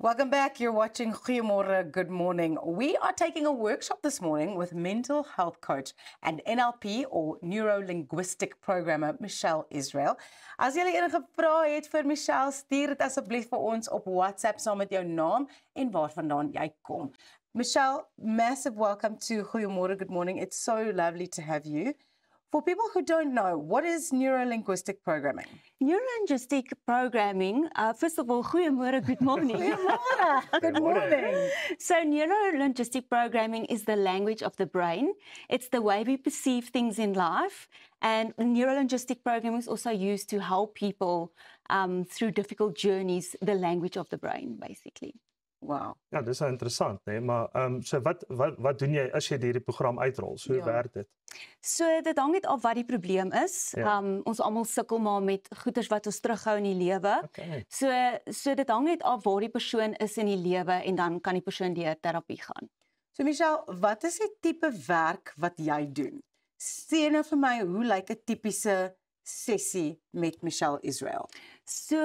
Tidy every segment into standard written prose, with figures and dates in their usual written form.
Welcome back. You're watching Goeiemorgen, Good Morning. We are taking a workshop this morning with mental health coach and NLP or neuro-linguistic programmer Michelle Israel. As julle enige vrae het vir Michelle, stuur dit asseblief vir ons op WhatsApp saam met jou naam en waarvandaan jy kom. Michelle, massive welcome to Goeiemorgen, Good Morning. It's so lovely to have you. For people who don't know, what is neuro-linguistic programming? Neuro-linguistic programming, first of all, goeiemorgen, good morning. Good morning. So neuro-linguistic programming is the language of the brain. It's the way we perceive things in life. And neuro-linguistic programming is also used to help people through difficult journeys, the language of the brain, basically. Wow. Ja, dis interessant, né? Maar so wat doen jy as jy hierdie program uitrol? So hoe werk dit? So dit hang net af wat die probleem is. Ja. Ons almal sukkel maar met goeders wat ons terughou in die lewe. Okay. So dit hang net af waar die persoon is in die lewe en dan kan die persoon deur terapie gaan. So Michelle, wat is die tipe werk wat jy doen? Sê nou vir my, hoe lyk 'n tipiese sessie met Michelle Israel? So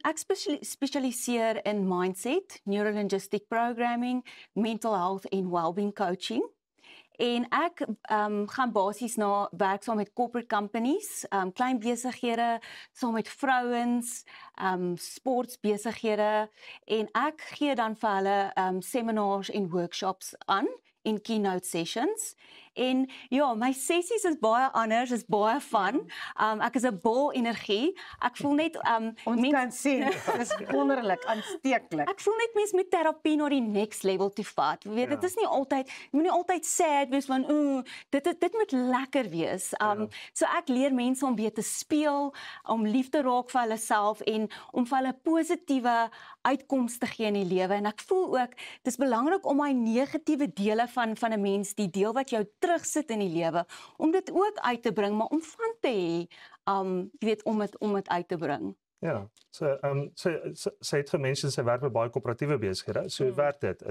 ek spesialiseer in mindset, neuro-linguistic programming, mental health en well-being coaching. En ek gaan basies na werk saam met corporate companies, klein besighede, saam met vrouens, sportbesighede en ek gee dan vir hulle seminars en workshops aan en keynote sessions. En ja, my sessies is baie anders, is baie fun. Ek is 'n bol energie. Ek voel net Ons kan sien, dit is wonderlik, aansteeklik. Ek voel net mense met terapie na die next level toe vat. Jy weet, dit is nie altyd, jy moet nie altyd sad wees van dit moet lekker wees. So ek leer mense om weer te speel, om lief te raak vir hulle self en om vir hulle positiewe uitkomste te gee in die lewe. En ek voel ook dis belangrik om my negatiewe dele van 'n mens, die deel wat jou terugsit in die lewe, om dit ook uit te bring, maar om van te hê, jy weet, om dit uit te bring. Ja, sy het gemention sy werk met baie koöperatiewe besighede. So hoe werk dit?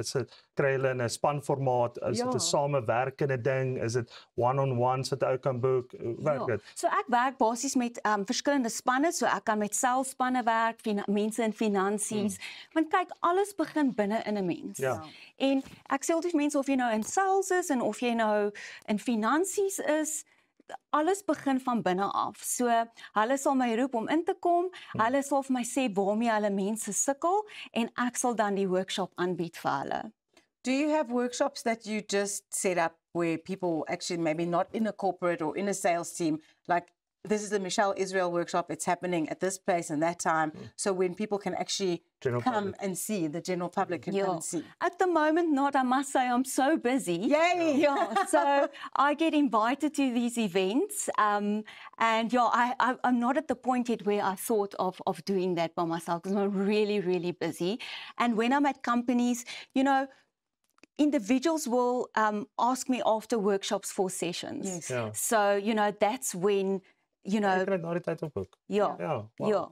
Kry hulle in 'n spanformaat? Is dit 'n samewerkende ding? Is dit one-on-one wat ou kan boek? Hoe werk dit? So ek werk basies met verskillende spanne, so ek kan met selfspanne werk, mense in finansies, want kyk, alles begin binne in 'n mens. Ja. En ek sê altyd vir mense, of jy nou in sales is en of jy nou in finansies is, alles begin van binne af. So hulle sal my roep om in te kom, hulle sal vir my sê waarmee hulle mense sukkel en ek sal dan die workshop aanbied vir hulle. Do you have workshops that you just set up where people actually maybe not in a corporate or in a sales team, like this is the Michelle Israel workshop, it's happening at this place and that time, so when people can actually come and see, the general public can come and see? At the moment not, I must say I'm so busy. Yay! Yeah, so I get invited to these events, and yeah, I'm not at the point yet where I thought of doing that by myself because I'm really, really busy. And when I'm at companies, you know, individuals will ask me after workshops for sessions. Yes. Ja. So, you know, that's when, you know, Jy kry na die tyd op boek. ja, Ja, wow. ja.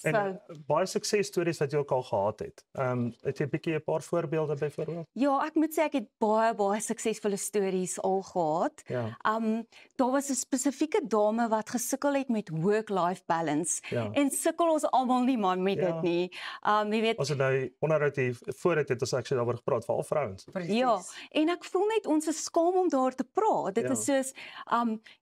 En So, baie suksesstories wat jy ook al gehad het. Het jy 'n bietjie 'n paar voorbeelde byvoorbeeld? ja, ek moet sê ek het baie suksesvolle stories al gehad. Ja. Daar was 'n spesifieke dame wat gesukkel het met work-life balance. Ja. En sukkel ons almal nie man met Ja. dit nie. Jy weet, Ons het nou onderhoud hier vooruit het ons actually daaroor gepraat, veral vrouens. ja, en ek voel net ons is skaam om daar te praat. Dit Ja. is soos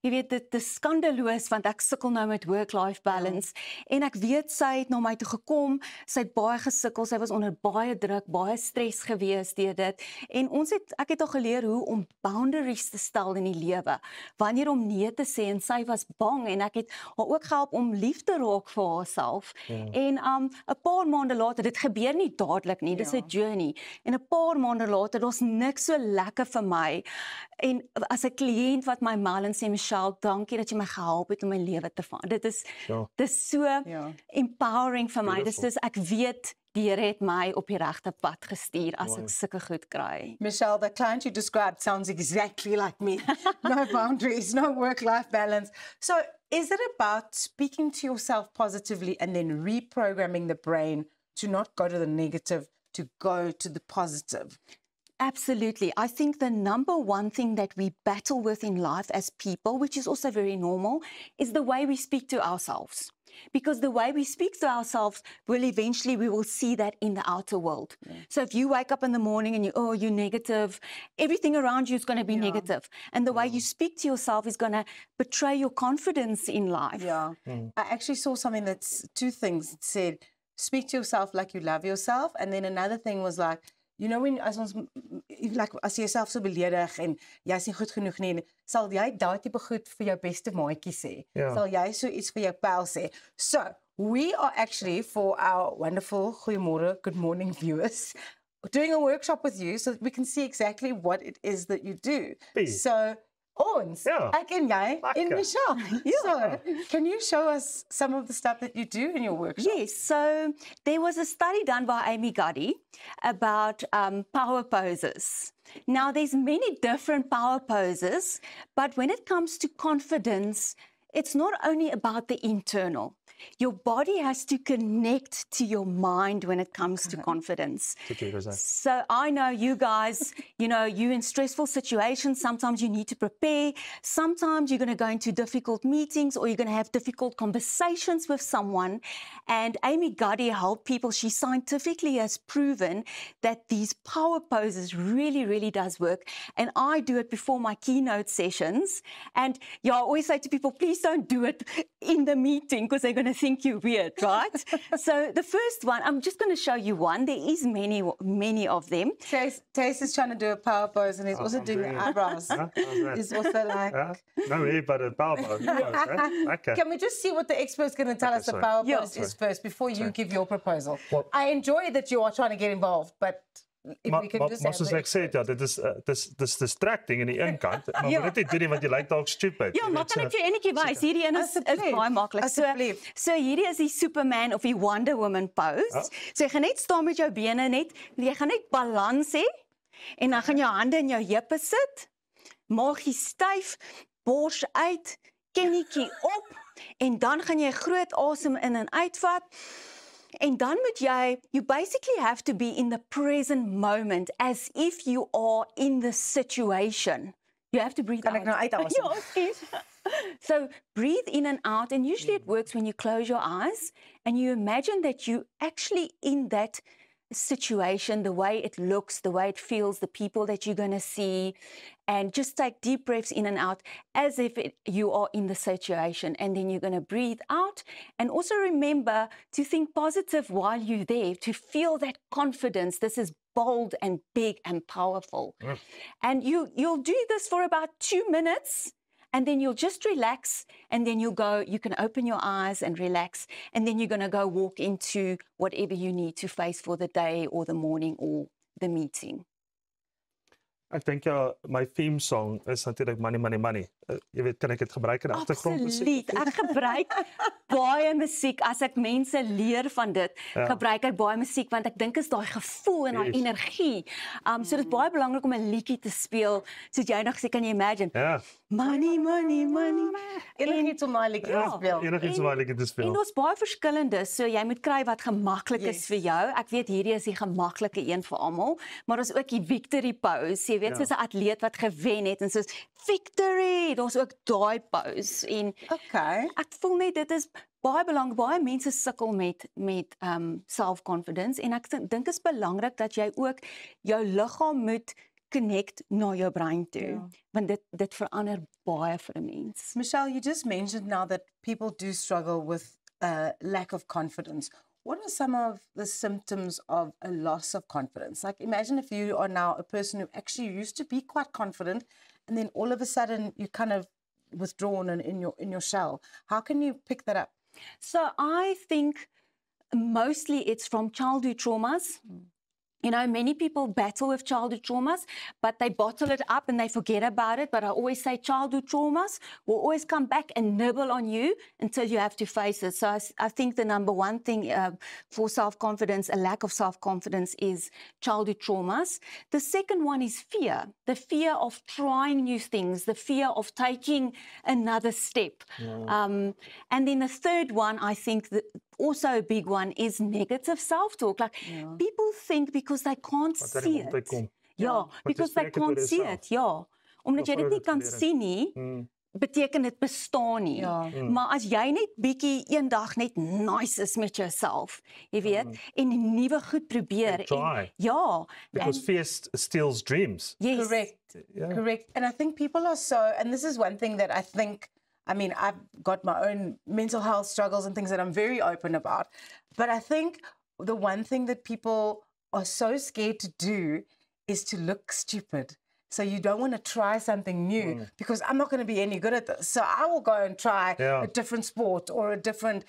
jy weet dit is skandaloos want ek sukkel nou met work-life balance en ek weet sy het na my toe gekom, sy het baie gesukkel, sy was onder baie druk, baie stres gewees deur dit en ek het al geleer hoe om boundaries te stel in die lewe, wanneer om nee te sê en sy was bang en ek het haar ook gehelp om lief te raak vir haarself. En 'n paar maande later, dit gebeur nie dadelik nie, dis 'n journey. En 'n paar maande later, daar's niks so lekker vir my. En as 'n kliënt wat my mail en sê Michelle, dankie dat jy my gehelp het om my lewe te verander. Dit is dis so empowering vir my. Dis ek weet die Here het my op die regte pad gestuur as ek sulke goed kry. Michelle, the client you described sounds exactly like me. No boundaries, no work-life balance. So is it about speaking to yourself positively and then reprogramming the brain to not go to the negative, to go to the positive? Absolutely. I think the number one thing that we battle with in life as people, which is also very normal, is the way we speak to ourselves. Because the way we speak to ourselves will eventually, we will see that in the outer world. Yeah. So if you wake up in the morning and you're negative, everything around you is going to be negative. And the way you speak to yourself is going to betray your confidence in life. Yeah. I actually saw something that's two things. It said, speak to yourself like you love yourself. And then another thing was like, you know, when as jy jouself so beledig en jy's nie goed genoeg nie, sal jy daai tipe goed vir jou beste maatjie sê. Sal jy so iets vir jou pel sê. So, we are actually, for our wonderful Goeiemorgen, good morning viewers, doing a workshop with you so that we can see exactly what it is that you do. So, ons, ek en jy, en Michelle. So, can you show us some of the stuff that you do in your workshop? Yes, so there was a study done by Amy Guddy about power poses. Now, there's many different power poses, but when it comes to confidence, it's not only about the internal. Your body has to connect to your mind when it comes to confidence. So I know you guys, you know, you're in stressful situations. Sometimes you need to prepare. Sometimes you're going to go into difficult meetings or you're going to have difficult conversations with someone. And Amy Guddy helped people. She scientifically has proven that these power poses really, really does work. And I do it before my keynote sessions. And I always say to people, please don't do it in the meeting because they're going to think you're weird, right? So the first one, I'm just going to show you one. There is many of them. Tace is trying to do a power pose and he's also doing the eyebrows. He's also like... No, but a power pose. Okay. Can we just see what the expert's going to tell us the power pose is first before you give your proposal? I enjoy that you are trying to get involved, but... Maar soos ek sê, dit is distracting in die een kant, maar moet dit doen nie want jy lyk dalk stupid. Ja, maar kan ek vir enetjie wys? Hierdie een is baie maklik. So hierdie is die Superman of die Wonder Woman pose. So jy gaan net staan met jou bene net, jy gaan net balans hê en dan gaan jou hande in jou heupe sit, maagie styf, bors uit, kennetjie op en dan gaan jy groot asem in en uitvat. En dan moet jy, you basically have to be in the present moment as if you are in the situation. You have to breathe out. Kan ek nou uitasem? So breathe in and out, and usually it works when you close your eyes and you imagine that you actually in that situation, the way it looks, the way it feels, the people that you're going to see, and just take deep breaths in and out as if you are in the situation, and then you're going to breathe out. And also remember to think positive while you're there, to feel that confidence. This is bold and big and powerful. And you'll do this for about 2 minutes. And then you'll just relax, and then you can open your eyes and relax, and then you're going to go walk into whatever you need to face for the day or the morning or the meeting. Ek dink my theme song is natuurlik Money, Money, Money. Jy weet, kan ek dit gebruik in agtergrondmusiek? Absoluut. Ek gebruik baie musiek as ek mense leer van dit. Gebruik ek baie musiek want ek dink is daai gevoel en daai energie. So dit is baie belangrik om 'n liedjie te speel soos jy nog sê, kan jy imagine? Money, money, money. Enigiets om daai liedjie te speel. Enigiets om daai liedjie te speel. En ons baie verskillende, so jy moet kry wat gemaklik is vir jou. Ek weet hierdie is die gemaklike een vir almal, maar ons ook die victory pose. Jy weet soos 'n atleet wat gewen het en soos victory, daar's ook daai pose en ek voel net dit is baie belangrik. Baie mense sukkel met self-confidence en ek dink is belangrik dat jy ook jou liggaam moet connect na jou brein toe, want dit verander baie vir 'n mens. Michelle, you just mentioned now that people do struggle with lack of confidence. What are some of the symptoms of a loss of confidence? Like, imagine if you are now a person who actually used to be quite confident, and then all of a sudden you kind of withdrawn and in your shell. How can you pick that up? So I think mostly it's from childhood traumas. You know, many people battle with childhood traumas, but they bottle it up and they forget about it. But I always say childhood traumas will always come back and nibble on you until you have to face it. So I think the number one thing for self-confidence, a lack of self-confidence, is childhood traumas. The second one is fear, the fear of trying new things, the fear of taking another step. And then the third one, I think, also a big one, is negative self-talk. Like people think because they can't see it. Ja, because they can't see it. Ja, omdat jy dit nie kan sien nie, beteken dit bestaan nie. Ja. Maar as jy net bietjie eendag net nice is met jouself, jy weet, en nuwe goed probeer try. Ja, Because fear steals dreams. yes. Correct. Yeah. Correct. And I think people are so, and this is one thing that I think, I mean, I've got my own mental health struggles and things that I'm very open about. But I think the one thing that people are so scared to do is to look stupid. So you don't want to try something new because I'm not going to be any good at this. So I will go and try a different sport or a different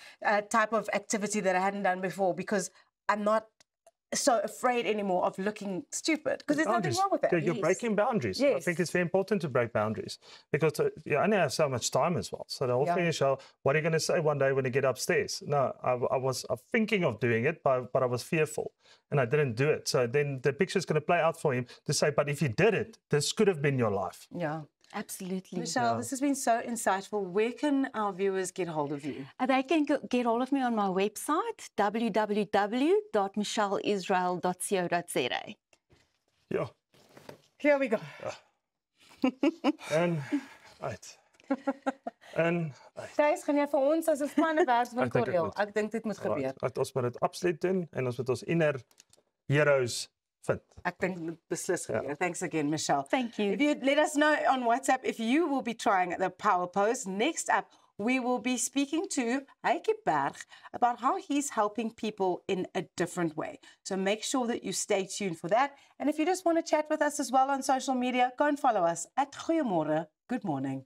type of activity that I hadn't done before because I'm not so afraid anymore of looking stupid because there's nothing wrong with that. Yeah, you're breaking boundaries. I think it's very important to break boundaries because you only have so much time as well. So the whole thing is, what are you going to say one day when you get upstairs? No, I was thinking of doing it, but I was fearful and I didn't do it. So then the picture is going to play out for him to say, but if you did it, this could have been your life. Yeah. Absolutely. Michelle, this has been so insightful. Where can our viewers get hold of you? They can get hold of me on my website, www.michelleisrael.co.za. Yeah. Here we go. En uit. En uit. Thijs, gaan jy vir ons as 'n span 'n vers van Ek dink dit Corel? moet. Ek dink dit moet gebeur. Ons moet dit absoluut doen en ons moet ons inner heroes vind. Ek dink dit beslis gebeur. Thanks again, Michelle. Thank you. If you let us know on WhatsApp if you will be trying the power pose. Next up, we will be speaking to Heike Berg about how he's helping people in a different way. So make sure that you stay tuned for that. And if you just want to chat with us as well on social media, go and follow us at Goeiemorgen, Good Morning.